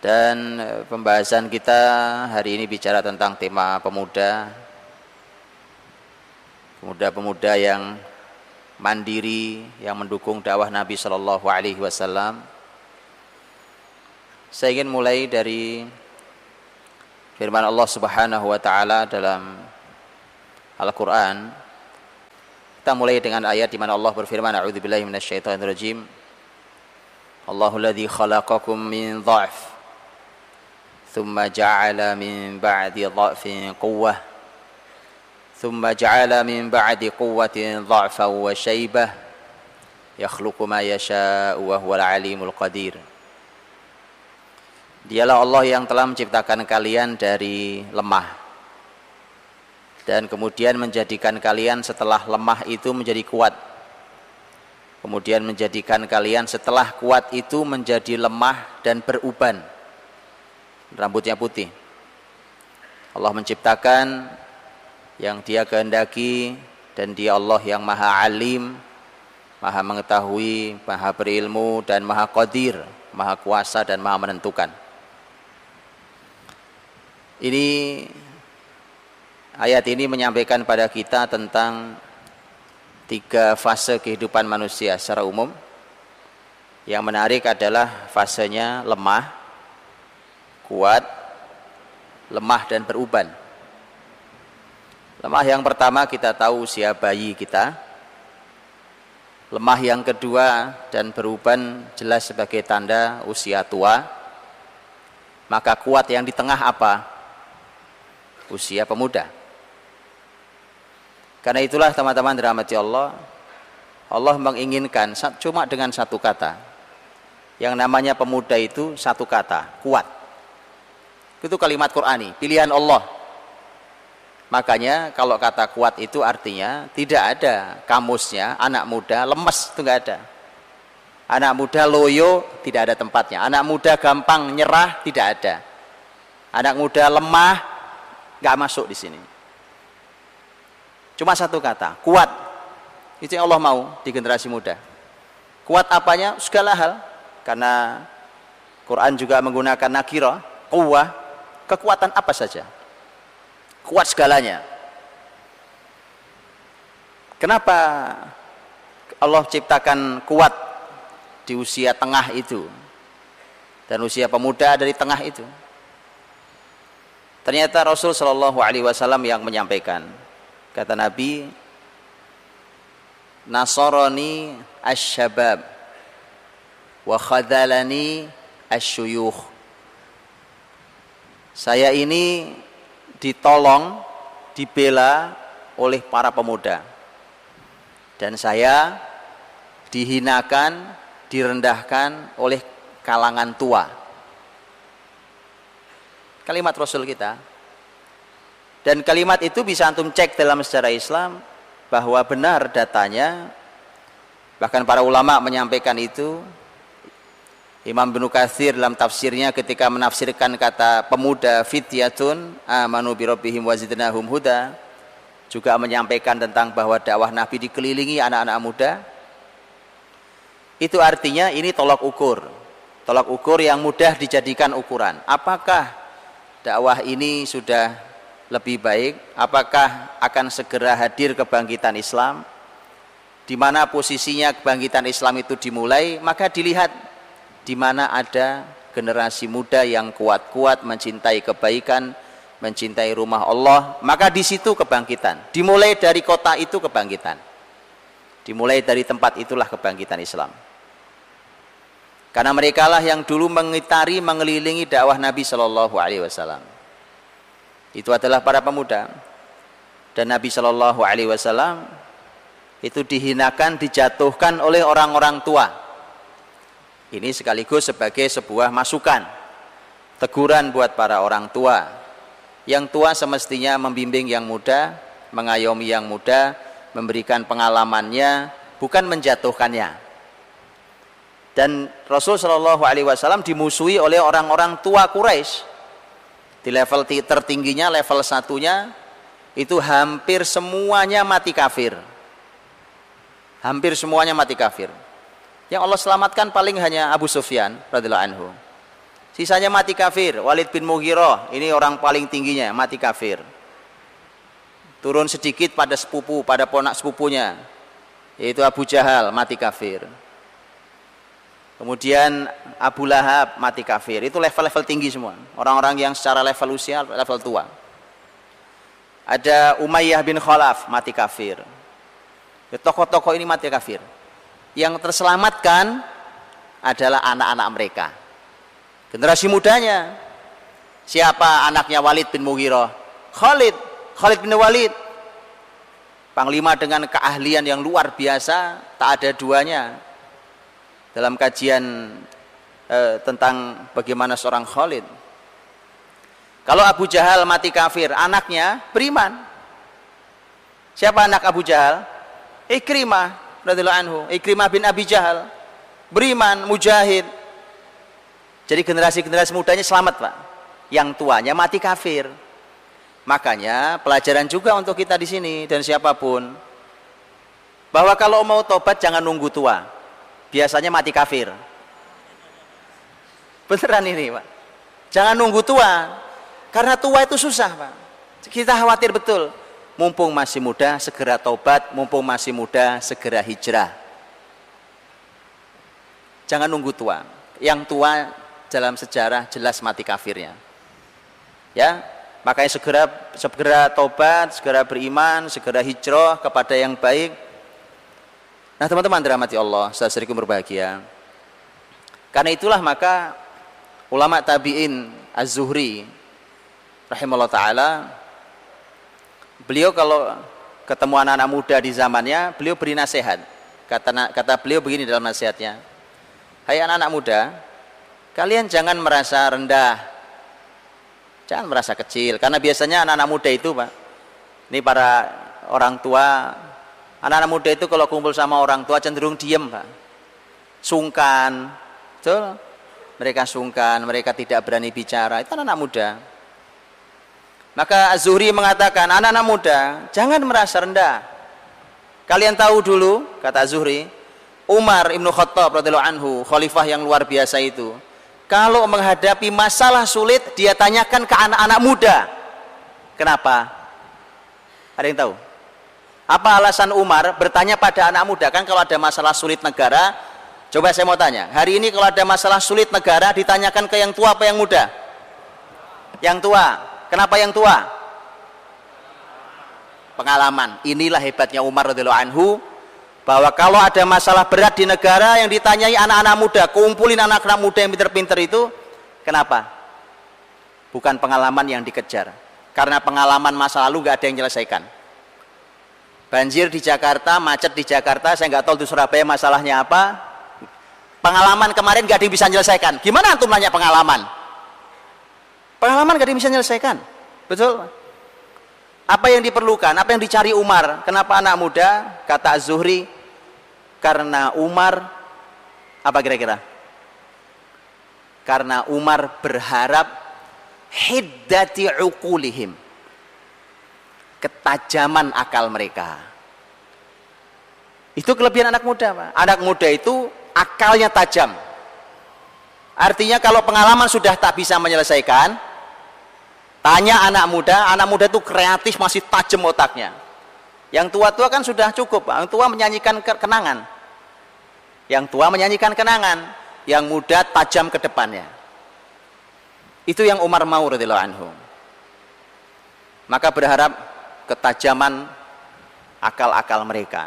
Dan pembahasan kita hari ini bicara tentang tema pemuda. Pemuda-pemuda yang mandiri, yang mendukung dakwah Nabi Shallallahu Alaihi Wasallam. Saya ingin mulai dari firman Allah Subhanahu Wa Taala dalam Al-Quran. Kita mulai dengan ayat di mana Allah berfirman, A'udzubillahi minasyaitonirrajim. Allahu alladzi khalaqakum min dha'f thumma ja'ala min ba'di dha'fin quwwah thumma ja'ala min ba'di quwwatin dha'fan wa shaybah yakhluqu ma yasha'u wa huwal alimul qadir. Dialah Allah yang telah menciptakan kalian dari lemah dan kemudian menjadikan kalian setelah lemah itu menjadi kuat, kemudian menjadikan kalian setelah kuat itu menjadi lemah dan beruban, rambutnya putih. Allah menciptakan yang Dia kehendaki, dan Dia Allah yang Maha Alim, Maha mengetahui, Maha berilmu, dan Maha Qadir, Maha kuasa dan Maha menentukan. Ayat ini menyampaikan pada kita tentang 3 fase kehidupan manusia secara umum. Yang menarik adalah fasenya lemah, kuat, lemah dan beruban. Lemah yang pertama kita tahu usia bayi kita. Lemah yang kedua dan beruban jelas sebagai tanda usia tua. Maka kuat yang di tengah apa? Usia pemuda. Karena itulah teman-teman dirahmati Allah, Allah menginginkan cuma dengan satu kata. Yang namanya pemuda itu satu kata, kuat. Itu kalimat Qur'ani, pilihan Allah. Makanya kalau kata kuat itu artinya tidak ada kamusnya anak muda lemes, itu enggak ada. Anak muda loyo tidak ada tempatnya. Anak muda gampang nyerah tidak ada. Anak muda lemah enggak masuk di sini. Cuma satu kata, kuat. Itu yang Allah mau di generasi muda. Kuat apanya? Segala hal. Karena Quran juga menggunakan nakirah, quwwah, kekuatan apa saja. Kuat segalanya. Kenapa Allah ciptakan kuat di usia tengah itu dan usia pemuda dari tengah itu? Ternyata Rasul Shallallahu Alaihi Wasallam yang menyampaikan. Kata Nabi, Nasarani asyabab wa khadalani asyuyukh. Saya ini ditolong, dibela oleh para pemuda, dan saya dihinakan, direndahkan oleh kalangan tua. Kalimat Rasul kita. Dan kalimat itu bisa antum cek dalam sejarah Islam bahwa benar datanya. Bahkan para ulama menyampaikan itu. Imam Ibnu Katsir dalam tafsirnya ketika menafsirkan kata pemuda, fityatun amanu bi rabbihim wa zidnahum huda, juga menyampaikan tentang bahwa dakwah Nabi dikelilingi anak-anak muda. Itu artinya ini tolak ukur. Tolak ukur yang mudah dijadikan ukuran. Apakah dakwah ini sudah lebih baik? Apakah akan segera hadir kebangkitan Islam? Di mana posisinya kebangkitan Islam itu dimulai? Maka dilihat di mana ada generasi muda yang kuat-kuat mencintai kebaikan, mencintai rumah Allah, maka di situ kebangkitan. Dimulai dari kota itu kebangkitan. Dimulai dari tempat itulah kebangkitan Islam. Karena merekalah yang dulu mengitari, mengelilingi dakwah Nabi Shallallahu Alaihi Wasallam. Itu adalah para pemuda. Dan Nabi Shallallahu Alaihi Wasallam itu dihinakan, dijatuhkan oleh orang-orang tua. Ini sekaligus sebagai sebuah masukan, teguran buat para orang tua. Yang tua semestinya membimbing yang muda, mengayomi yang muda, memberikan pengalamannya, bukan menjatuhkannya. Dan Rasul Shallallahu Alaihi Wasallam dimusuhi oleh orang-orang tua Quraisy. Di level tertingginya, level satunya, itu hampir semuanya mati kafir. Hampir semuanya mati kafir. Yang Allah selamatkan paling hanya Abu Sufyan radhiyallahu anhu. Sisanya mati kafir. Walid bin Mughirah, ini orang paling tingginya, mati kafir. Turun sedikit pada sepupu, pada ponak sepupunya, yaitu Abu Jahal, mati kafir. Kemudian Abu Lahab mati kafir. Itu level-level tinggi semua, orang-orang yang secara level usia, level tua. Ada Umayyah bin Khalaf mati kafir. Tokoh-tokoh ini mati kafir. Yang terselamatkan adalah anak-anak mereka, generasi mudanya. Siapa anaknya Walid bin Mughirah? Khalid bin Walid, panglima dengan keahlian yang luar biasa, tak ada duanya. Dalam kajian tentang bagaimana seorang Khalid. Kalau Abu Jahal mati kafir, anaknya beriman. Siapa anak Abu Jahal? Ikrimah radhiyallahu anhu, Ikrimah bin Abi Jahal, beriman, mujahid. Jadi generasi-generasi mudanya selamat, Pak. Yang tuanya mati kafir. Makanya pelajaran juga untuk kita di sini dan siapapun, bahwa kalau mau tobat jangan nunggu tua. Biasanya mati kafir. Beneran ini, Pak. Jangan nunggu tua. Karena tua itu susah, Pak. Kita khawatir betul. Mumpung masih muda, segera tobat. Mumpung masih muda, segera hijrah. Jangan nunggu tua. Yang tua dalam sejarah jelas mati kafirnya. Ya, makanya segera tobat, segera beriman, segera hijrah kepada yang baik. Nah, teman-teman dirahmati Allah, saudaraku berbahagia. Karena itulah maka ulama tabi'in Az-Zuhri rahimahullah ta'ala, beliau kalau ketemu anak-anak muda di zamannya, beliau beri nasihat. Kata beliau begini dalam nasihatnya, hai anak-anak muda, kalian jangan merasa rendah, jangan merasa kecil. Karena biasanya anak-anak muda itu, Pak, ini para orang tua, anak-anak muda itu kalau kumpul sama orang tua cenderung diem, Pak, sungkan. Betul? Mereka sungkan, mereka tidak berani bicara. Itu anak-anak muda. Maka Az-Zuhri mengatakan, anak-anak muda jangan merasa rendah. Kalian tahu dulu, kata Az-Zuhri, Umar Ibn Khattab radhiyallahu anhu, khalifah yang luar biasa itu, kalau menghadapi masalah sulit, dia tanyakan ke anak-anak muda. Kenapa? Ada yang tahu? Apa alasan Umar bertanya pada anak muda? Kan kalau ada masalah sulit negara, coba saya mau tanya, hari ini kalau ada masalah sulit negara, ditanyakan ke yang tua apa yang muda? Yang tua. Kenapa yang tua? Pengalaman. Inilah hebatnya Umar radhiyallahu anhu, bahwa kalau ada masalah berat di negara yang ditanyai anak-anak muda, kumpulin anak-anak muda yang pinter-pinter itu. Kenapa? Bukan pengalaman yang dikejar, karena pengalaman masa lalu gak ada yang menyelesaikan. Banjir di Jakarta, macet di Jakarta, saya nggak tahu di Surabaya masalahnya apa. Pengalaman kemarin gak ada yang bisa menyelesaikan. Gimana antum nanya pengalaman? Pengalaman gak ada yang bisa menyelesaikan. Betul? Apa yang diperlukan, apa yang dicari Umar? Kenapa anak muda? Kata Az-Zuhri, karena Umar, apa kira-kira? Karena Umar berharap hiddati uqulihim, ketajaman akal mereka. Itu kelebihan anak muda, Pak. Anak muda itu akalnya tajam. Artinya kalau pengalaman sudah tak bisa menyelesaikan, tanya anak muda itu kreatif, masih tajam otaknya. Yang tua-tua kan sudah cukup, Pak. Yang tua menyanyikan kenangan. Yang tua menyanyikan kenangan, yang muda tajam ke depannya. Itu yang Umar mau radhiyallahu anhu. Maka berharap ketajaman akal-akal mereka.